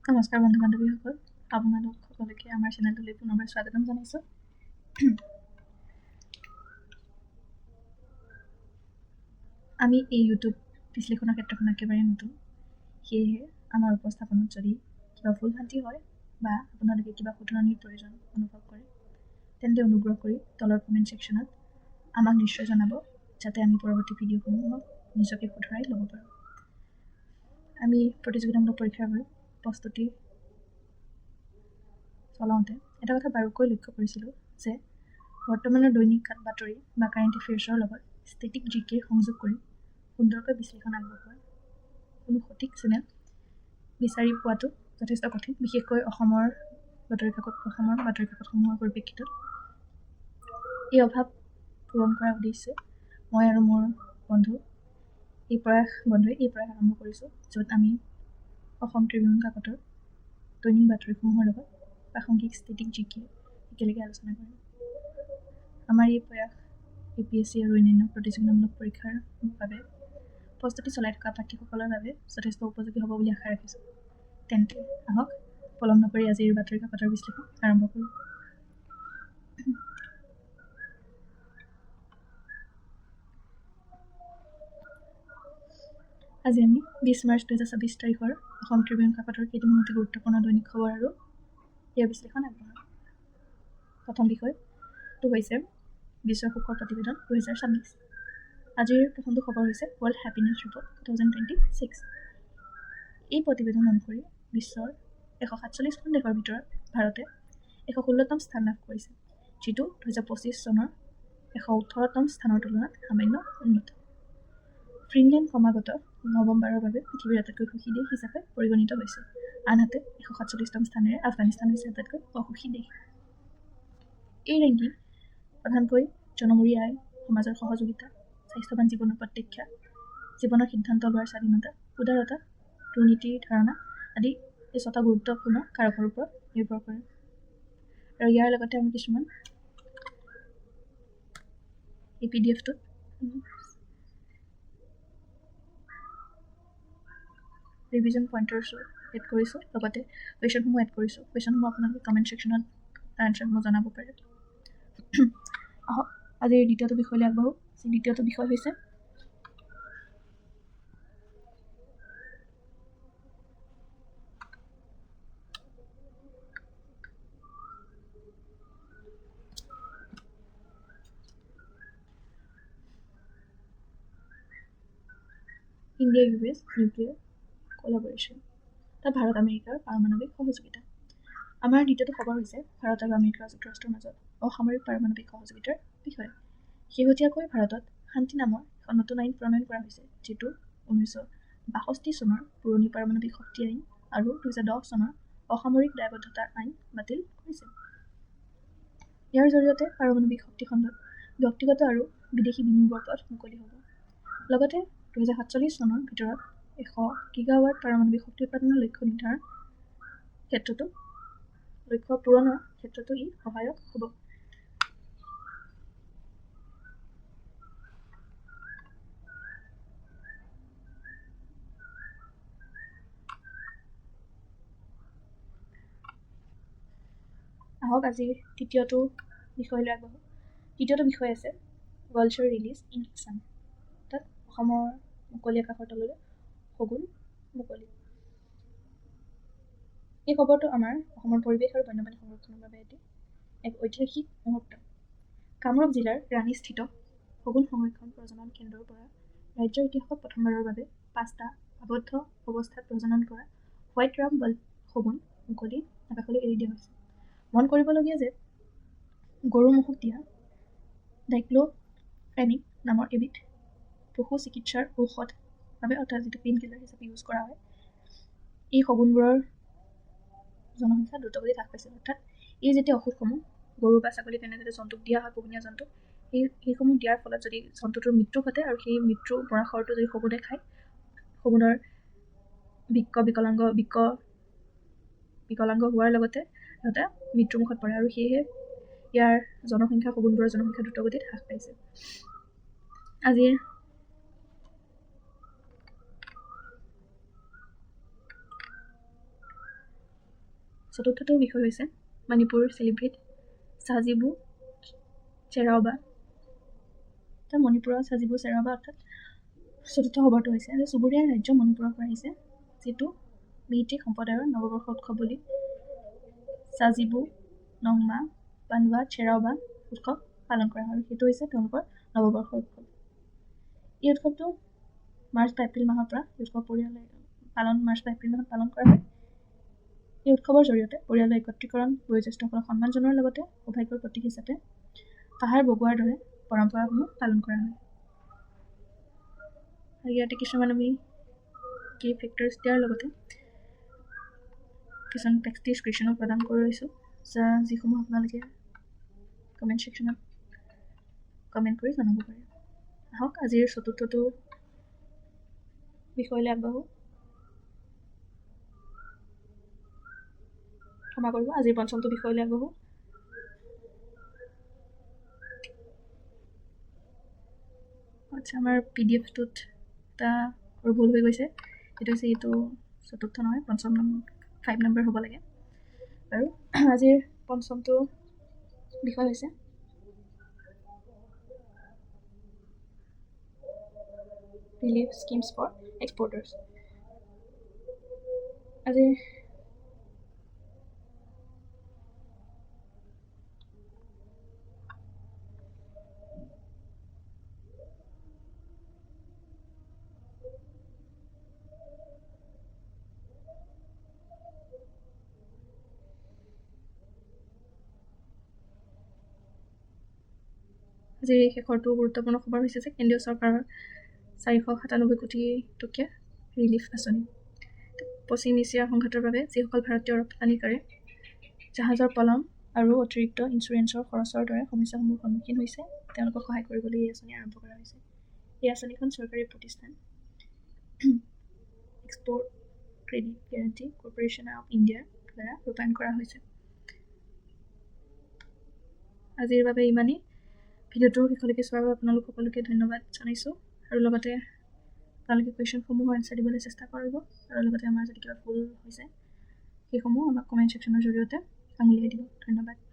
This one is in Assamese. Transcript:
নমস্কাৰ বন্ধু বান্ধৱীসকল, আপোনালোক সকলোকে আমাৰ চেনেলটোলৈ পুনৰবাৰ স্বাগতম জনাইছোঁ। আমি এই ইউটিউব বিশ্লেষণৰ ক্ষেত্ৰখন একেবাৰে নতুন, সেয়েহে আমাৰ উপস্থাপনত যদি কিবা ভুল ভ্ৰান্তি হয় বা আপোনালোকে কিবা শুধৰণিৰ প্ৰয়োজন অনুভৱ কৰে তেন্তে অনুগ্ৰহ কৰি তলৰ কমেণ্ট ছেকশ্যনত আমাক নিশ্চয় জনাব, যাতে আমি পৰৱৰ্তী ভিডিঅ'সমূহত নিজকে শুধৰাই ল'ব পাৰোঁ। আমি প্ৰতিযোগিতামূলক পৰীক্ষাৰ বাবে প্ৰস্তুতি চলাওঁতে এটা কথা বাৰুকৈ লক্ষ্য কৰিছিলোঁ যে বৰ্তমানৰ দৈনিক বাতৰি বা কাৰেণ্ট এফেয়াৰ্ছৰ লগত ষ্টেটিক জিকে সংযোগ কৰি সুন্দৰকৈ বিশ্লেষণ আগবঢ়োৱা কোনো সঠিক চেনেল বিচাৰি পোৱাটো যথেষ্ট কঠিন, বিশেষকৈ অসমৰ বাতৰি কাকতসমূহৰ পৰিপ্ৰেক্ষিতত। এই অভাৱ পূৰণ কৰাৰ উদ্দেশ্যে মই আৰু মোৰ বন্ধুৱে এই প্ৰয়াস আৰম্ভ কৰিছোঁ, য'ত আমি অসম ট্ৰিবিউন কাকতৰ দৈনিক বাতৰিসমূহৰ লগত প্ৰাসংগিক ষ্টেটিক জিকে একেলগে আলোচনা কৰিম। আমাৰ এই প্ৰয়াস APSC আৰু অন্যান্য প্ৰতিযোগিতামূলক পৰীক্ষাৰ বাবে প্ৰস্তুতি চলাই থকা প্ৰাৰ্থীসকলৰ বাবে যথেষ্ট উপযোগী হ'ব বুলি আশা ৰাখিছোঁ। তেন্তে আহক পলম নকৰি আজিৰ বাতৰি কাকতৰ বিশ্লেষণ আৰম্ভ কৰোঁ। আজি আমি 20 মাৰ্চ 2024 তাৰিখৰ অসম ট্ৰিবিউন কাকতৰ কেইটামান অতি গুৰুত্বপূৰ্ণ দৈনিক খবৰ আৰু ইয়াৰ বিশ্লেষণ আগবঢ়াম। প্ৰথম বিষয়টো হৈছে বিশ্ব সুখৰ প্ৰতিবেদন 2026। আজিৰ প্ৰথমটো খবৰ হৈছে ৱৰ্ল্ড হেপিনেছ ৰিপৰ্ট 2026। এই প্ৰতিবেদন অনুসৰি বিশ্বৰ 147খন দেশৰ ভিতৰত ভাৰতে 116তম স্থান লাভ কৰিছে, যিটো 2025 চনৰ 118তম স্থানৰ তুলনাত সামান্য উন্নত। ফিনলেণ্ড ক্ৰমাগত নৱমবাৰৰ বাবে পৃথিৱীৰ আটাইতকৈ সুখী দেশ হিচাপে পৰিগণিত হৈছে, আনহাতে 147তম স্থানেৰে আফগানিস্তান হৈছে আটাইতকৈ অসুখী দেশ। এই ৰেংকিং প্ৰধানকৈ জনমূৰি আয়, সমাজৰ সহযোগিতা, স্বাস্থ্যৱান জীৱনৰ প্ৰত্যাখ্যা, জীৱনৰ সিদ্ধান্ত লোৱাৰ স্বাধীনতা, উদাৰতা, দুৰ্নীতিৰ ধাৰণা আদি এই 6টা গুৰুত্বপূৰ্ণ কাৰকৰ ওপৰত নিৰ্ভৰ কৰে। আৰু ইয়াৰ লগতে আমি কিছুমান এই PDF-টোত ৰিভিজন পইণ্টাৰ্ছো এড কৰিছোঁ, লগতে কুৱেশ্যনসমূহ এড কৰিছোঁ। কুৱেশ্যনসমূহ আপোনালোকে কমেণ্ট ছেকশ্যনত আনচাৰসমূহ জনাব পাৰে। আহক আজিৰ দ্বিতীয়টো বিষয়লৈ আগবাঢ়োঁ। দ্বিতীয়টো বিষয় হৈছে ইণ্ডিয়া US নিউক্লিয়াৰ কলাবৰেশ্যন, তাত ভাৰত আমেৰিকাৰ পাৰমাণৱিক সহযোগিতা। আমাৰ দ্বিতীয়টো খবৰ হৈছে ভাৰত আৰু আমেৰিকা যুক্তৰাষ্ট্ৰৰ মাজত অসামৰিক পাৰমাণৱিক সহযোগিতাৰ বিষয়ে। শেহতীয়াকৈ ভাৰতত শান্তি নামৰ এখন নতুন আইন প্ৰণয়ন কৰা হৈছে, যিটো 1962 চনৰ পুৰণি পাৰমাণৱিক শক্তি আইন আৰু 2010 চনৰ অসামৰিক দায়বদ্ধতা আইন বাতিল কৰিছে। ইয়াৰ জৰিয়তে পাৰমাণৱিক শক্তি খণ্ডত ব্যক্তিগত আৰু বিদেশী বিনিয়োগৰ পথ মুকলি হ'ব। লগতে 2047 চনৰ ভিতৰত 100 গিগাৱাট পাৰমাণৱিক শক্তি উৎপাদনৰ লক্ষ্য পূৰণৰ ক্ষেত্ৰতো ই সহায়ক হ'ব। আহক আজিৰ তৃতীয়টো বিষয়লৈ আগবাঢ়োঁ। তৃতীয়টো বিষয় আছে ভালচাৰ ৰিলিজ ইন আছাম, তাত অসমৰ মুকলি আকাশৰ তললৈ শগুন মুকলি। এই খবৰটো আমাৰ অসমৰ পৰিৱেশ আৰু বন্যপ্ৰাণী সংৰক্ষণৰ বাবে এক ঐতিহাসিক মুহূৰ্ত। কামৰূপ জিলাৰ ৰাণীস্থিত শগুন সংৰক্ষণ প্ৰজনন কেন্দ্ৰৰ পৰা ৰাজ্যৰ ইতিহাসত প্ৰথমবাৰৰ বাবে 5টা আবদ্ধ অৱস্থাত প্ৰজনন কৰা হোৱাইট ৰাম শগুন মুকলি আকাশলৈ এৰি দিয়া হৈছে। মন কৰিবলগীয়া যে গৰু ম'হক দিয়া ডাইক্ল'ফেনিক নামৰ এবিধ পশু চিকিৎসাৰ ঔষধ বাবে, অৰ্থাৎ যিটো পেইন কিলাৰ হিচাপে ইউজ কৰা হয়, এই শগুনবোৰৰ জনসংখ্যা দ্ৰুতগতিত হ্ৰাস পাইছে। অৰ্থাৎ এই যেতিয়া ঔষধসমূহ গৰু বা ছাগলী তেনেদৰে জন্তুক দিয়া হয়, পোহনীয়া জন্তুক, সেইসমূহ দিয়াৰ ফলত যদি জন্তুটোৰ মৃত্যু ঘটে আৰু সেই মৃত্যু মৰা খৰটো যদি শগুনে খায়, শগুনৰ বিকলাংগ হোৱাৰ লগতে সিহঁতে মৃত্যুমুখত পৰে আৰু সেয়েহে ইয়াৰ শগুনবোৰৰ জনসংখ্যা দ্ৰুতগতিত হ্ৰাস পাইছে। আজিৰ চতুৰ্থটো বিষয় হৈছে মণিপুৰ চেলিব্ৰেট চাজিবু চেৰাওবা। মণিপুৰৰ চাজিবু চেৰাওবা অৰ্থাৎ চতুৰ্থ খবৰটো হৈছে যে চুবুৰীয়া ৰাজ্য মণিপুৰৰ পৰা আহিছে, যিটো মেইটেই সম্প্ৰদায়ৰ নৱবৰ্ষ উৎসৱ বুলি চাজিবু নংমা পানৱা চেৰাওবা উৎসৱ পালন কৰা হয়, আৰু সেইটো হৈছে তেওঁলোকৰ নৱবৰ্ষৰ উৎসৱ। এই উৎসৱটো মাৰ্চ বা এপ্ৰিল মাহৰ পৰা এই উৎসৱ মাৰ্চ বা এপ্ৰিল মাহত পালন কৰা হয়। এই উৎসৱৰ জৰিয়তে পৰিয়ালৰ একত্ৰীকৰণ, বয়োজ্যেষ্ঠসকলক সন্মান জনোৱাৰ লগতে সৌভাগ্যৰ প্ৰতীক হিচাপে পাহাৰ বগোৱাৰ দৰে পৰম্পৰাসমূহ পালন কৰা হয়। আৰু ইয়াতে কিছুমান আমি কি ফেক্টৰ্ছ দিয়াৰ লগতে কিছুমান টেক্সট ডিছক্ৰিপশ্যনো প্ৰদান কৰি লৈছোঁ, যিসমূহ আপোনালোকে কমেণ্ট ছেকশ্যনত কমেণ্ট কৰি জনাব পাৰে। আহক আজিৰ চতুৰ্থটো বিষয়লৈ আগবাঢ়োঁ। ক্ষমা কৰিব, আজিৰ পঞ্চমটো বিষয়লৈ আগবাঢ়োঁ। আচ্ছা, আমাৰ PDF-টোত এটা ভুল হৈ গৈছে, সেইটো হৈছে এইটো চতুৰ্থ নহয়, 5 নম্বৰ হ'ব লাগে। আৰু আজিৰ পঞ্চমটো বিষয় হৈছে ৰিলিফ স্কিমছ ফৰ এক্সপৰ্টাৰ্ছ। আজিৰ শেষৰটো গুৰুত্বপূৰ্ণ খবৰ হৈছে যে কেন্দ্ৰীয় চৰকাৰৰ 497 কোটি টকীয়া ৰিলিফ আঁচনি। পশ্চিম এছিয়াৰ সংঘাতৰ বাবে যিসকল ভাৰতীয় ৰপ্তানিকাৰে জাহাজৰ পলম আৰু অতিৰিক্ত ইঞ্চুৰেঞ্চৰ খৰচৰ দৰে সমস্যাসমূহৰ সন্মুখীন হৈছে, তেওঁলোকক সহায় কৰিবলৈ এই আঁচনি আৰম্ভ কৰা হৈছে। এই আঁচনিখন চৰকাৰী প্ৰতিষ্ঠান export credit guarantee corporation of ইণ্ডিয়াৰ দ্বাৰা ৰূপায়ণ কৰা হৈছে। আজিৰ বাবে ইমানেই। ভিডিঅ'টো শেষলৈকে চোৱাৰ বাবে আপোনালোক সকলোকে ধন্যবাদ জনাইছোঁ, আৰু লগতে আপোনালোকে কুৱেশ্যনসমূহৰ এনচাৰ দিবলৈ চেষ্টা কৰিব, আৰু লগতে আমাৰ যদি কিবা ভুল হৈছে সেইসমূহ আমাক কমেণ্ট ছেকশ্যনৰ জৰিয়তে আঙুলিয়াই দিব। ধন্যবাদ।